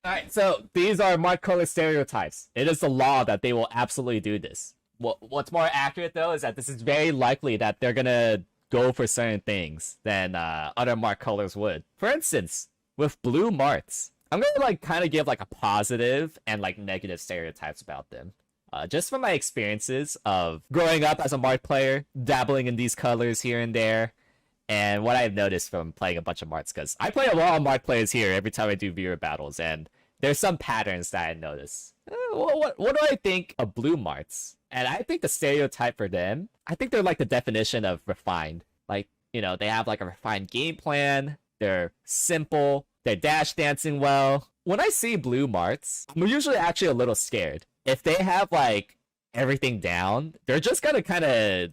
Alright, so these are Marth color stereotypes. It is the law that they will absolutely do this. What's more accurate though is that this is very likely that they're gonna go for certain things than other Marth colors would. For instance, with blue Marths, I'm gonna like kind of give like a positive and like negative stereotypes about them. Just from my experiences of growing up as a Marth player, dabbling in these colors here and there, and what I've noticed from playing a bunch of Marths, because I play a lot of Marth players here every time I do viewer battles, and there's some patterns that I notice. What do I think of blue Marths? And I think the stereotype for them, I think they're like the definition of refined. Like, you know, they have like a refined game plan, they're simple, they're dash dancing well. When I see blue Marths, I'm usually actually a little scared. If they have like everything down, they're just gonna kind of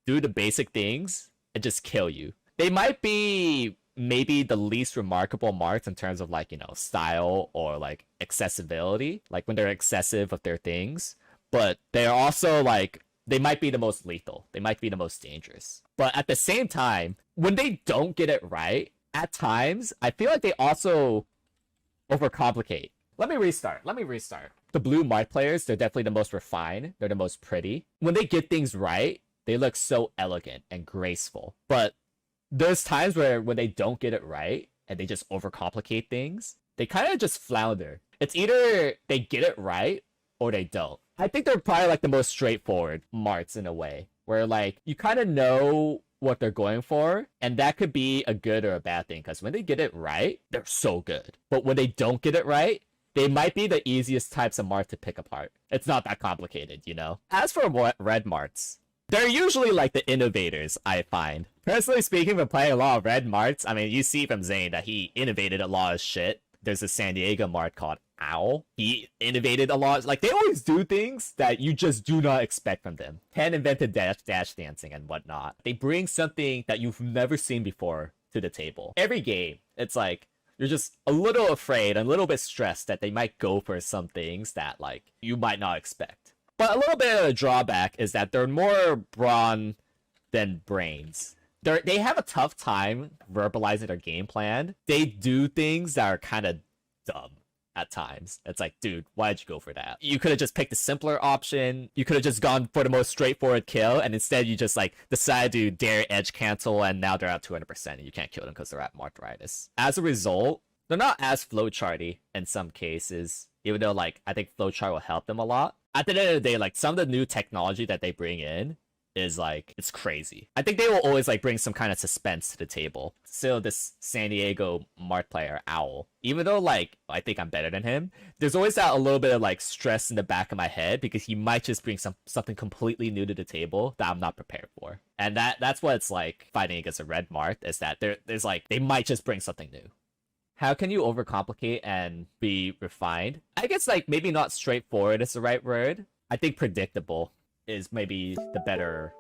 do the basic things and just kill you. They might be maybe the least remarkable Marths in terms of like, you know, style or like accessibility, like when they're excessive of their things, but they're also like, they might be the most lethal. They might be the most dangerous. But at the same time, when they don't get it right, at times, I feel like they also overcomplicate. Let me restart. The blue Marth players, they're definitely the most refined. They're the most pretty. When they get things right, they look so elegant and graceful. But there's times where when they don't get it right and they just overcomplicate things, they kind of just flounder. It's either they get it right or they don't. I think they're probably like the most straightforward Marths in a way, where like you kind of know what they're going for, and that could be a good or a bad thing, because when they get it right, they're so good. But when they don't get it right, they might be the easiest types of Marth to pick apart. It's not that complicated, you know? As for red Marths, they're usually like the innovators, I find. Personally speaking, from playing a lot of red Marths, I mean, you see from Zane that he innovated a lot of shit. There's a San Diego Marth called Owl. He innovated a lot. Like, they always do things that you just do not expect from them. Ken invented dash dancing and whatnot. They bring something that you've never seen before to the table. Every game, it's like, you're just a little afraid, a little bit stressed that they might go for some things that, like, you might not expect. But a little bit of a drawback is that they're more brawn than brains. They have a tough time verbalizing their game plan. They do things that are kind of dumb at times. It's like, dude, why did you go for that? You could have just picked a simpler option. You could have just gone for the most straightforward kill, and instead you just like decide to dare edge cancel, and now they're at 200% and you can't kill them because they're at Marthritis. As a result, they're not as flowcharty in some cases, even though like I think flowchart will help them a lot. At the end of the day, like some of the new technology that they bring in is like, it's crazy. I think they will always like bring some kind of suspense to the table. Still, this San Diego Marth player, Owl, even though like I think I'm better than him, there's always that a little bit of like stress in the back of my head because he might just bring something completely new to the table that I'm not prepared for. And that's what it's like fighting against a red Marth, is that there's like, they might just bring something new. How can you overcomplicate and be refined? I guess like maybe not straightforward is the right word. I think predictable is maybe the better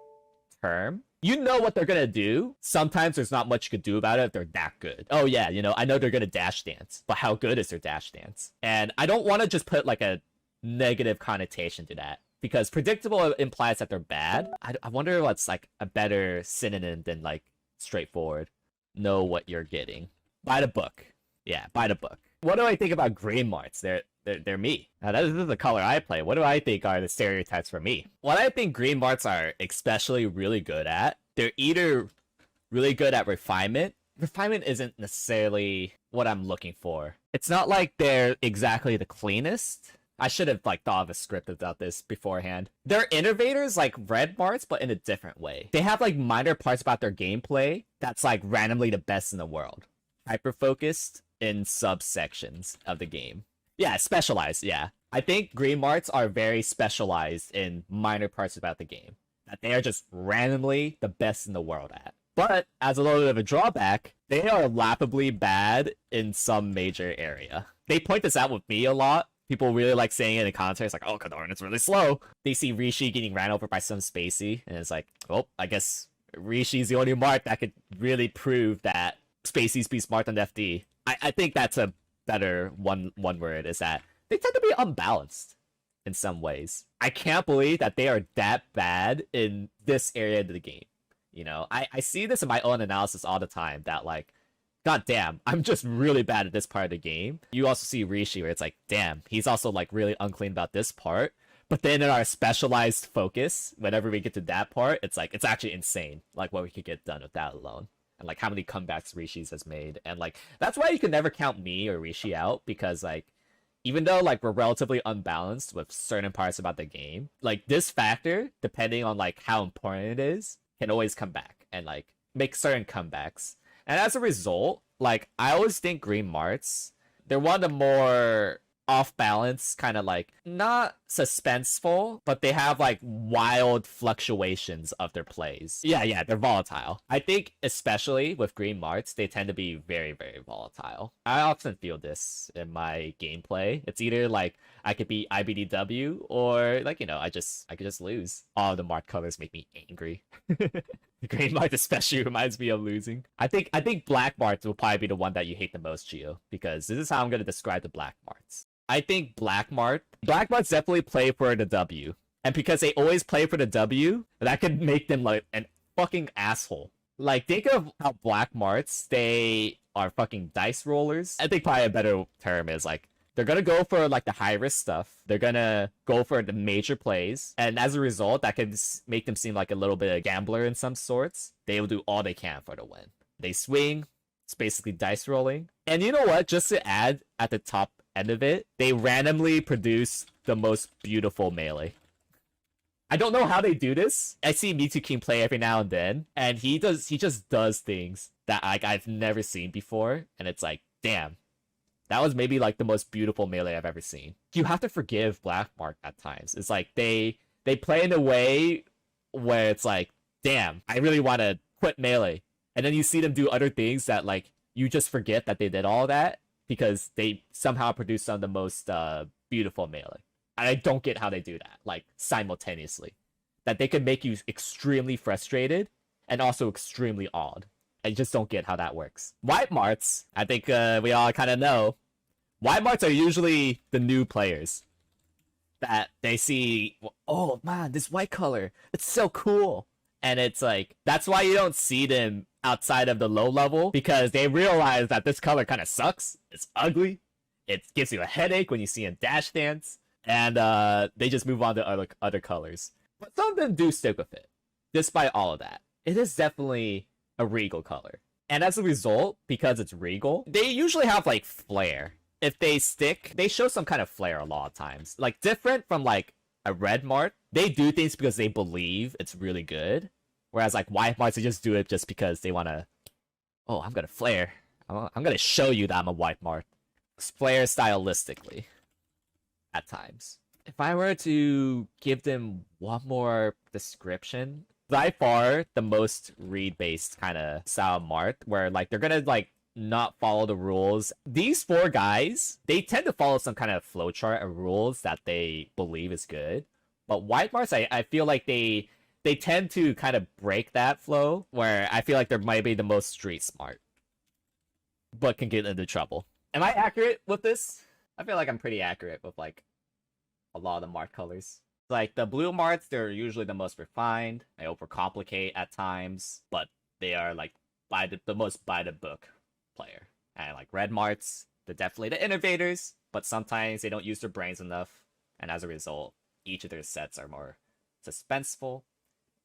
term. You know what they're gonna do. Sometimes there's not much you could do about it if they're that good. Oh yeah, you know, I know they're gonna dash dance, but how good is their dash dance? And I don't want to just put like a negative connotation to that, because predictable implies that they're bad. I wonder what's like a better synonym than like straightforward. Know what you're getting. By the book. Yeah, by the book. What do I think about green Marths? They're me. Now, this is the color I play. What do I think are the stereotypes for me? What I think green Marths are especially really good at, they're either really good at refinement. Refinement isn't necessarily what I'm looking for. It's not like they're exactly the cleanest. I should have like thought of a script about this beforehand. They're innovators like red Marths, but in a different way. They have like minor parts about their gameplay that's like randomly the best in the world. Hyper-focused in subsections of the game. Yeah, specialized, yeah. I think green Marths are very specialized in minor parts about the game that they are just randomly the best in the world at. But as a little bit of a drawback, they are laughably bad in some major area. They point this out with me a lot. People really like saying it in the commentaries, like, oh, KoDoRiN, it's really slow. They see Rishi getting ran over by some Spacey, and it's like, oh, I guess Rishi's the only Marth that could really prove that Spacey's be smart than FD. I think that's a better one word, is that they tend to be unbalanced in some ways. I can't believe that they are that bad in this area of the game. You know, I see this in my own analysis all the time, that like god damn, I'm just really bad at this part of the game. You also see Rishi where it's like, damn, he's also like really unclean about this part. But then in our specialized focus, whenever we get to that part, it's like, it's actually insane, like what we could get done with that alone. And like how many comebacks Rishi's has made. And like, that's why you can never count me or Rishi out, because like, even though like we're relatively unbalanced with certain parts about the game, like this factor, depending on like how important it is, can always come back and like make certain comebacks. And as a result, like I always think green Marths, they're one of the more off balance, kind of like not suspenseful, but they have like wild fluctuations of their plays. Yeah, they're volatile. I think especially with green Marths, they tend to be very, very volatile. I often feel this in my gameplay. It's either like I could be IBDW or like, you know, I could just lose. All the Marth colors make me angry. Green Marth especially reminds me of losing. I think black Marths will probably be the one that you hate the most, Gio, because this is how I'm gonna describe the black Marths. I think black Marths definitely play for the W. And because they always play for the W, that could make them like an fucking asshole. Like, think of how black Marths, they are fucking dice rollers. I think probably a better term is like, they're gonna go for like the high risk stuff. They're gonna go for the major plays. And as a result, that could make them seem like a little bit of a gambler in some sorts. They will do all they can for the win. They swing. It's basically dice rolling. And you know what? Just to add at the top end of it, they randomly produce the most beautiful melee. I don't know how they do this. I see Mitukin play every now and then, and he just does things that like I've never seen before, and it's like, damn. That was maybe like the most beautiful melee I've ever seen. You have to forgive Black Marth at times. It's like they play in a way where it's like, damn, I really want to quit melee. And then you see them do other things that like you just forget that they did all that because they somehow produce some of the most beautiful melee. And I don't get how they do that, like simultaneously. That they can make you extremely frustrated and also extremely awed. I just don't get how that works. White Marths, I think we all kind of know. White Marths are usually the new players. That they see, oh man, this white color, it's so cool. And it's like, that's why you don't see them outside of the low level, because they realize that this color kind of sucks. It's ugly. It gives you a headache when you see a dash dance. And they just move on to other colors. But some of them do stick with it. Despite all of that. It is definitely a regal color. And as a result, because it's regal, they usually have like flair. If they stick, they show some kind of flair a lot of times. Like different from like a red Marth, they do things because they believe it's really good. Whereas like white Marths, they just do it just because they want to, oh, I'm gonna flare. I'm gonna show you that I'm a white Marth. Flare stylistically. At times. If I were to give them one more description, by far the most read-based kind of style Marth, where like they're gonna like not follow the rules. These four guys, they tend to follow some kind of flowchart of rules that they believe is good. But white Marths, I feel like they tend to kind of break that flow, where I feel like they might be the most street smart, but can get into trouble. Am I accurate with this? I feel like I'm pretty accurate with like a lot of the Marth colors. Like the blue Marths, they're usually the most refined. They overcomplicate at times, but they are like the most by the book player. And like red Marths, they're definitely the innovators, but sometimes they don't use their brains enough, and as a result, each of their sets are more suspenseful.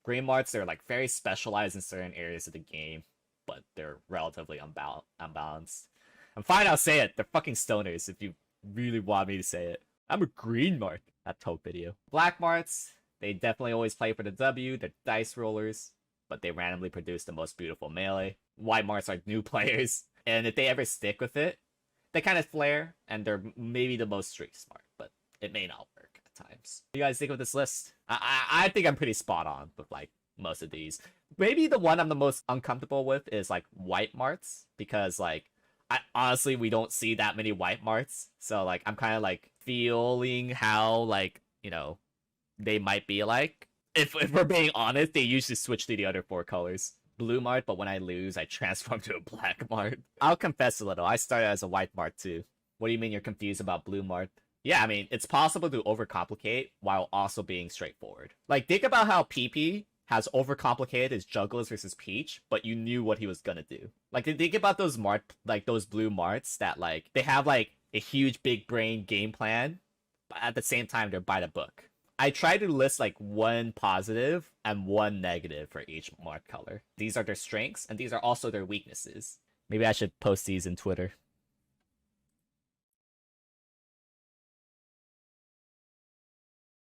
Green Marths, they're like very specialized in certain areas of the game, but they're relatively unbalanced. And fine, I'll say it. They're fucking stoners if you really want me to say it. I'm a green Marth. That Toke video. Black Marths, they definitely always play for the W. They're dice rollers, but they randomly produce the most beautiful melee. White Marths are new players, and if they ever stick with it, they kind of flare, and they're maybe the most street smart, but it may not work at times. What do you guys think of this list? I think I'm pretty spot on with like most of these. Maybe the one I'm the most uncomfortable with is like white Marths, because like honestly, we don't see that many white Marths. So, like, I'm kind of, like, feeling how, like, you know, they might be like. If we're being honest, they usually switch to the other four colors. Blue Marth, but when I lose, I transform to a black Marth. I'll confess a little. I started as a white Marth, too. What do you mean you're confused about blue Marth? Yeah, I mean, it's possible to overcomplicate while also being straightforward. Like, think about how PP has overcomplicated his jugglers versus Peach, but you knew what he was gonna do. Like, think about those those blue Marths that like they have like a huge big brain game plan, but at the same time they're by the book. I try to list like one positive and one negative for each Marth color. These are their strengths, and these are also their weaknesses. Maybe I should post these in Twitter.